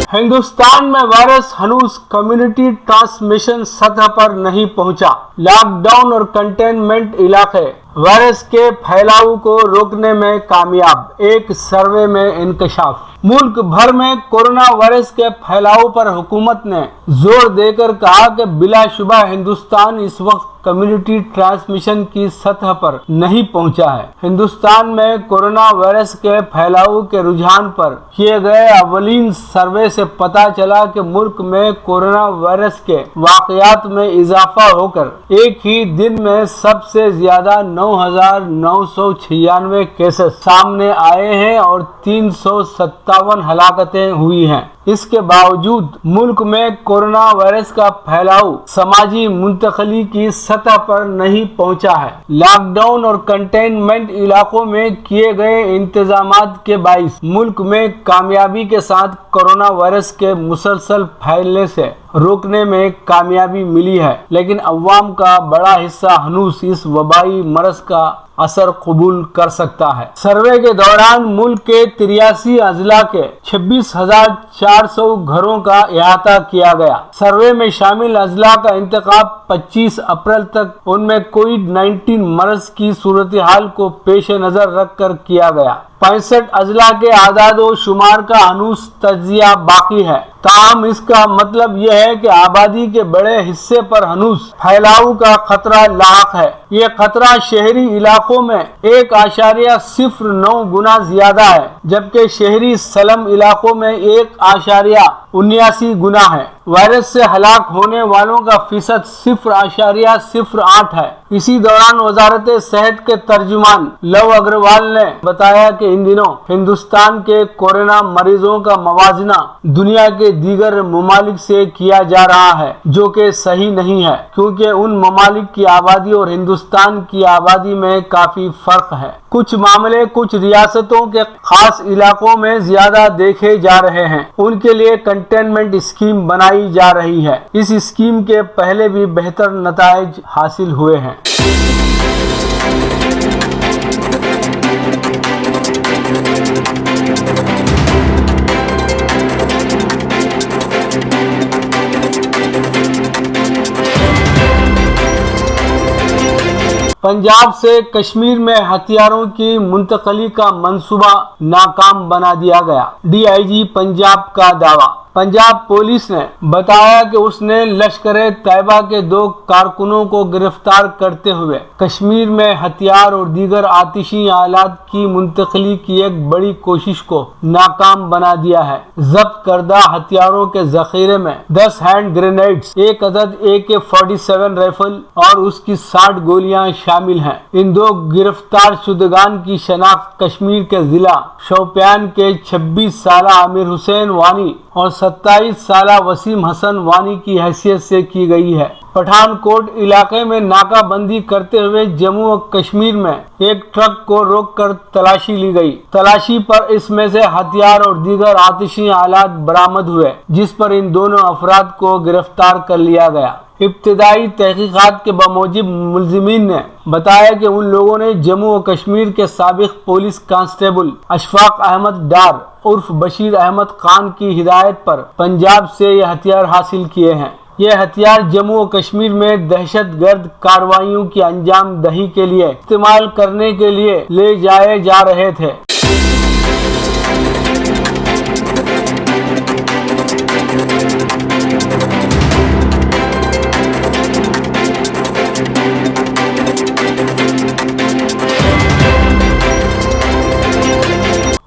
हिंदुस्तान में virus हनूज community transmission सतह पर नहीं पहुंचा। लॉकडाउन और कंटेनमेंट इलाके वायरस के फैलाव को रोकने में कामयाब, एक सर्वे में इंकशाफ। मुल्क भर में कोरोना वायरस के फैलाव पर हुकूमत ने जोर देकर कहा कि बिलाशुबा हिंदुस्तान इस वक्त कम्युनिटी ट्रांसमिशन की सतह पर नहीं पहुंचा है। हिंदुस्तान में कोरोना वायरस के फैलाव के रुझान पर किए गए अवलीन सर्वे से पता चला कि मुल्क में कोरोना वायरस के वाकयात में इजाफा होकर एक ही दिन में सबसे ज्यादा 9,996 केसेस सामने आए हैं और 357 हलाकतें हुई हैं। इसके बावजूद मुल्क में कोरोना वायरस का फैलाव समाजी मुंतकली की सतह पर नहीं पहुंचा है। लॉकडाउन और कंटेनमेंट इलाकों में किए गए इंतजामात के बाइस मुल्क में कामयाबी के साथ कोरोना वायरस के मुसलसल फैलने से रोकने में कामयाबी मिली है, लेकिन अवाम का बड़ा हिस्सा हनूस इस वबाई मरज का असर कबूल कर सकता है। सर्वे के दौरान मुल्क के 83 अजला के 26,400 घरों का अहाता किया गया। सर्वे में शामिल अजला का इंतखाब 25 अप्रैल तक उनमें कोविड-19 मरज की सूरत हाल को पेश नजर रख कर किया गया। 65 अजला के आदादो शुमार का हनूस तज्जिया बाकी है। ताहम इसका मतलब यह है कि आबादी के बड़े हिस्से पर हनूस फैलाव का खतरा लाक है। ये खतरा शहरी इलाकों में 1.09 गुना ज्यादा है, जबकि शहरी सलम इलाकों में 1.79 गुना है। वायरस से हलाक होने वालों का फीसद 0.08 है। इसी दौरान वजारत सेहत के तर्जुमान लव अग्रवाल ने बताया कि इन दिनों हिंदुस्तान के कोरोना मरीजों का मवाजना दुनिया के दीगर ममालिक से किया जा रहा है, जो कि सही नहीं है, क्योंकि उन ममालिक की आबादी और हिंदुस्तान की आबादी में काफी फर्क है। कुछ मामले कुछ रियासतों के खास इलाकों में ज्यादा देखे जा रहे हैं, उनके लिए कंटेनमेंट स्कीम बनाई जा रही है। इस स्कीम के पहले भी बेहतर नताइज हासिल हुए हैं। पंजाब से कश्मीर में हथियारों की मुंतकली का मंसूबा नाकाम बना दिया गया। डीआईजी पंजाब का दावा। पंजाब पुलिस ने बताया कि उसने लश्कर-ए तैयबा के 2 कारकुनों को गिरफ्तार करते हुए कश्मीर में हथियार और दीगर आतिशी आलात की मुंतकली की एक बड़ी कोशिश को नाकाम बना दिया है। जब्त करदा हथियारों के जखीरे में 10 हैंड ग्रेनेड्स, 1 अदद AK-47 राइफल और उसकी 60 गोलियां शामिल हैं। इन 2 गिरफ्तार शुदगान की शनाख्त कश्मीर के जिला शोपियान के 26 साला आमिर हुसैन वानी और 27 साला वसीम हसन वानी की हैसियत से की गई है। पठानकोट इलाके में नाकाबंदी करते हुए जम्मू और कश्मीर में एक ट्रक को रोककर तलाशी ली गई। तलाशी पर इसमें से हथियार और दीगर आतिशी आलात बरामद हुए, जिस पर इन दोनों अफराद को गिरफ्तार कर लिया गया। इब्तिदाई तहकीकात के बमूजिब मुलजिमीन ने बताया कि उन लोगों ने जम्मू और कश्मीर के साबिक पुलिस कांस्टेबल अशफाक अहमद डार उर्फ बशीर अहमद खान की हिदायत पर पंजाब से ये हथियार हासिल किए हैं। ये हथियार जम्मू और कश्मीर में दहशतगर्द कार्रवाइयों की अंजाम दही के लिए इस्तेमाल करने के लिए ले जाए जा रहे थे।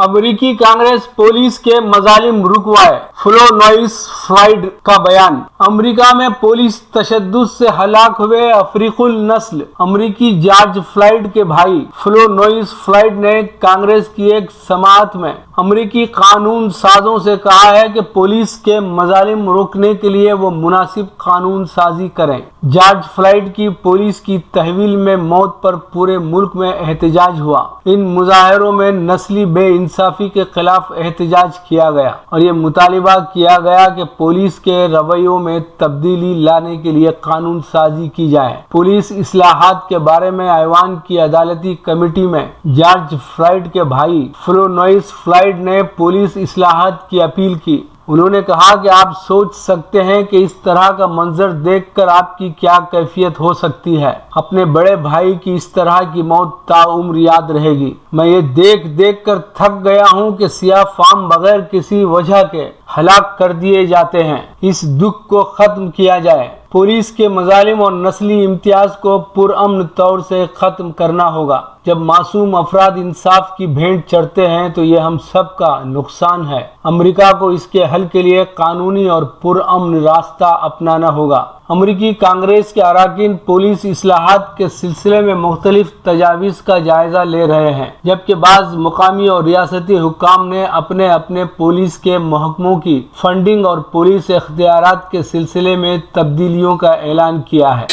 अमेरिकी कांग्रेस पुलिस के मजालिम रुकवाए, फ्लोनोइस फ्लॉयड का बयान। अमेरिका में पुलिस तशद्दुद से हलाक हुए अफ्रीकुल नस्ल अमेरिकी जॉर्ज फ्लॉयड के भाई फ्लोनोइस फ्लॉयड ने कांग्रेस की एक समाअत में अमेरिकी कानून साजों से कहा है कि पुलिस के मजालिम रोकने के लिए वो मुनासिब कानून साजी करें। जॉर्ज फ्लॉयड की पुलिस की तहवील में मौत पर पूरे मुल्क में एहतजाज हुआ। इन मुजाहरों में नस्ली बेइंसाफी के खिलाफ एहतजाज किया गया और ये मुतालिबा किया गया कि पुलिस के रवैयों में तब्दीली लाने के लिए कानून साजी की जाए। पुलिस इस्लाहात के बारे में ऐवान की अदालती कमेटी में जॉर्ज फ्लॉयड के भाई फ्लोनोइस फ्लॉयड ने पुलिस इस्लाहात की अपील की। انہوں نے کہا کہ آپ سوچ سکتے ہیں کہ اس طرح کا منظر دیکھ کر آپ کی کیا کیفیت ہو سکتی ہے۔ اپنے بڑے بھائی کی اس طرح کی موت تاعمر یاد رہے گی۔ میں یہ دیکھ کر تھک گیا ہوں کہ سیاہ فام بغیر کسی وجہ کے ہلاک کر دیے جاتے ہیں۔ اس دکھ کو ختم کیا جائے۔ پولیس کے مظالم اور نسلی امتیاز کو پرامن طور سے ختم کرنا ہوگا۔ جب معصوم افراد انصاف کی بھینٹ چڑھتے ہیں تو یہ ہم سب کا نقصان ہے۔ امریکہ کو اس کے حل کے لیے قانونی اور پرامن راستہ اپنانا ہوگا۔ امریکی کانگریس کے اراکین پولیس اصلاحات کے سلسلے میں مختلف تجاویز کا جائزہ لے رہے ہیں، جبکہ بعض مقامی اور ریاستی حکام نے اپنے پولیس کے محکموں کی فنڈنگ اور پولیس اختیارات کے سلسلے میں تبدیلیوں کا اعلان کیا ہے۔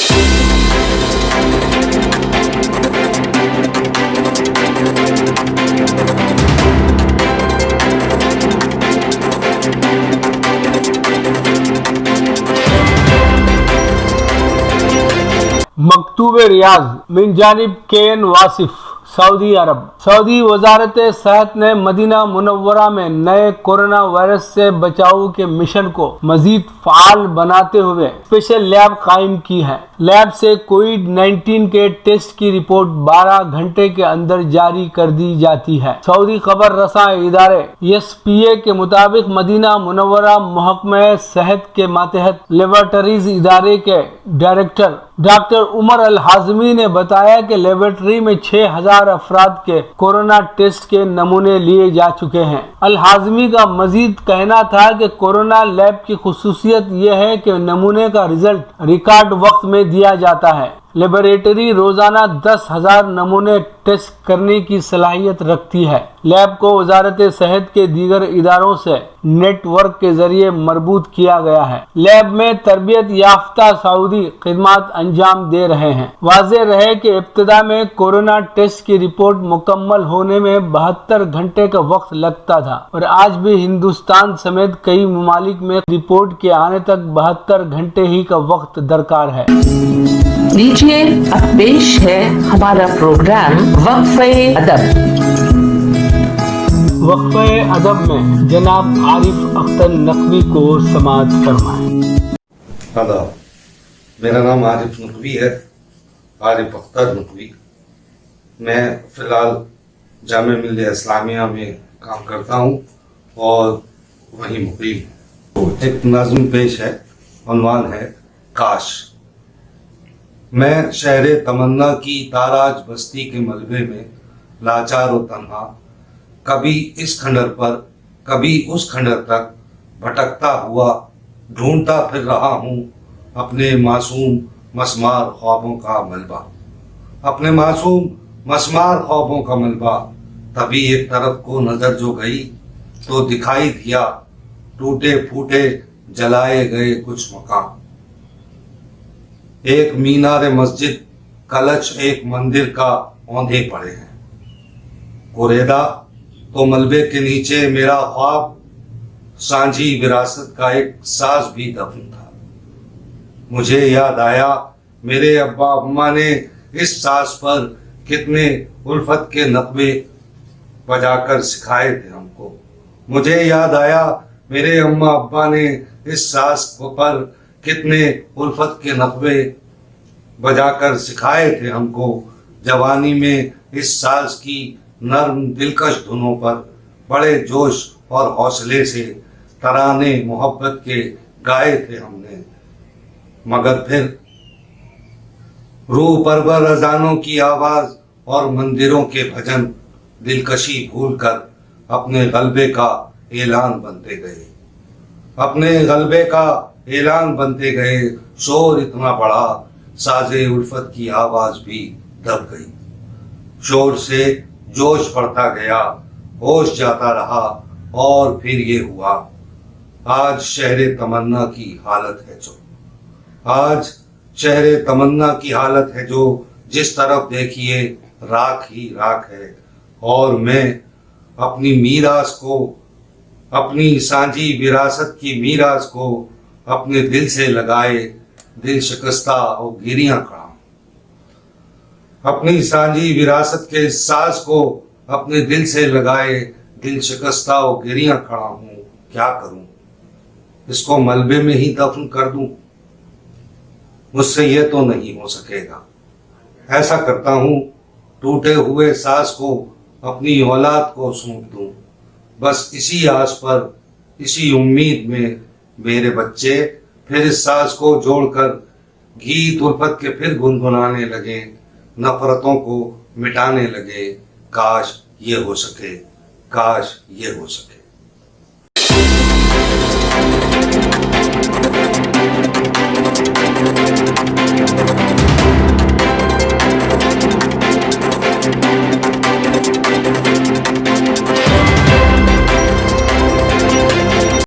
مکتوب ریاض من جانب کے واصف سعودی عرب۔ سعودی وزارت صحت نے مدینہ منورہ میں نئے کورونا وائرس سے بچاؤ کے مشن کو مزید فعال بناتے ہوئے اسپیشل لیب قائم کی ہے۔ لیب سے کووڈ-19 کے ٹیسٹ کی رپورٹ 12 گھنٹے کے اندر جاری کر دی جاتی ہے۔ سعودی خبر رساں ادارے SPA کے مطابق مدینہ منورہ محکمہ صحت کے ماتحت لیبارٹریز ادارے کے ڈائریکٹر ڈاکٹر عمر الحازمی نے بتایا کہ لیبارٹری میں 6000 افراد کے کورونا ٹیسٹ کے نمونے لیے جا چکے ہیں۔ الحازمی کا مزید کہنا تھا کہ کورونا لیب کی خصوصیت یہ ہے کہ نمونے کا رزلٹ ریکارڈ وقت میں دیا جاتا ہے۔ لیبارٹری روزانہ 10,000 نمونے ٹیسٹ کرنے کی صلاحیت رکھتی ہے۔ لیب کو وزارت صحت کے دیگر اداروں سے نیٹ ورک کے ذریعے مربوط کیا گیا ہے۔ لیب میں تربیت یافتہ سعودی خدمات انجام دے رہے ہیں۔ واضح رہے کہ ابتدا میں کورونا ٹیسٹ کی رپورٹ مکمل ہونے میں 72 گھنٹے کا وقت لگتا تھا، اور آج بھی ہندوستان سمیت کئی ممالک میں رپورٹ کے آنے تک 72 گھنٹے ہی کا وقت درکار ہے۔ لیجیے اب پیش ہے ہمارا پروگرام وقفہ ادب۔ وقفہ ادب میں جناب عارف اختر نقوی کو سماعت فرمائیں۔ آداب، میرا نام عارف نقوی ہے، عارف اختر نقوی۔ میں فی الحال جامعہ ملیہ اسلامیہ میں کام کرتا ہوں اور وہیں مقیم ہوں۔ ایک نظم پیش ہے، عنوان ہے کاش۔ میں شہر تمنا کی تاراج بستی کے ملبے میں لاچار و تنہا، کبھی اس کھنڈر پر کبھی اس کھنڈر تک بھٹکتا ہوا ڈھونڈتا پھر رہا ہوں اپنے معصوم مسمار خوابوں کا ملبہ، اپنے معصوم مسمار خوابوں کا ملبہ۔ تبھی ایک طرف کو نظر جو گئی تو دکھائی دیا ٹوٹے پھوٹے جلائے گئے کچھ مقام، ایک مینار مسجد کلچ ایک مندر کا اوندھے پڑے ہیں۔ کوریدا تو ملبے کے نیچے میرا خواب سانجھی وراثت کا ایک ساز بھی دفن تھا۔ مجھے یاد آیا میرے ابا اماں نے اس ساز پر کتنے الفت کے نغمے بجا کر سکھائے تھے ہم کو۔ مجھے یاد آیا میرے اماں ابا نے اس ساز پر کتنے الفت کے نغمے بجا کر سکھائے تھے ہم کو۔ جوانی میں اس ساز کی نرم دلکش دھنوں پر بڑے جوش اور حوصلے سے ترانے محبت کے گائے تھے ہم نے، مگر پھر روح پرور اذانوں کی آواز اور مندروں کے بھجن دلکشی بھول کر اپنے غلبے کا اعلان بنتے گئے، اپنے غلبے کا اعلان بنتے گئے۔ شور اتنا بڑا ساز الفت کی آواز بھی دب گئی، شور سے جوش بڑھتا گیا، ہوش جاتا رہا، اور پھر یہ ہوا۔ آج شہر تمنا کی حالت ہے جو، آج شہر تمنا کی حالت ہے جو، جس طرف دیکھیے راکھ ہی راکھ ہے، اور میں اپنی میراث کو، اپنی سانجھی وراثت کی میراث کو اپنے دل سے لگائے دل شکستہ اور گریاں کھڑا ہوں، اپنی سانجھی وراثت کے ساز کو اپنے دل سے لگائے دل شکستہ اور گریاں کھڑا ہوں۔ کیا کروں اس کو ملبے میں ہی دفن کر دوں؟ مجھ سے یہ تو نہیں ہو سکے گا۔ ایسا کرتا ہوں، ٹوٹے ہوئے ساز کو اپنی اولاد کو سونپ دوں۔ بس اسی آس پر، اسی امید میں میرے بچے پھر اس ساز کو جوڑ کر گیت الفت کے پھر گنگنانے لگے، نفرتوں کو مٹانے لگے۔ کاش یہ ہو سکے، کاش یہ ہو سکے۔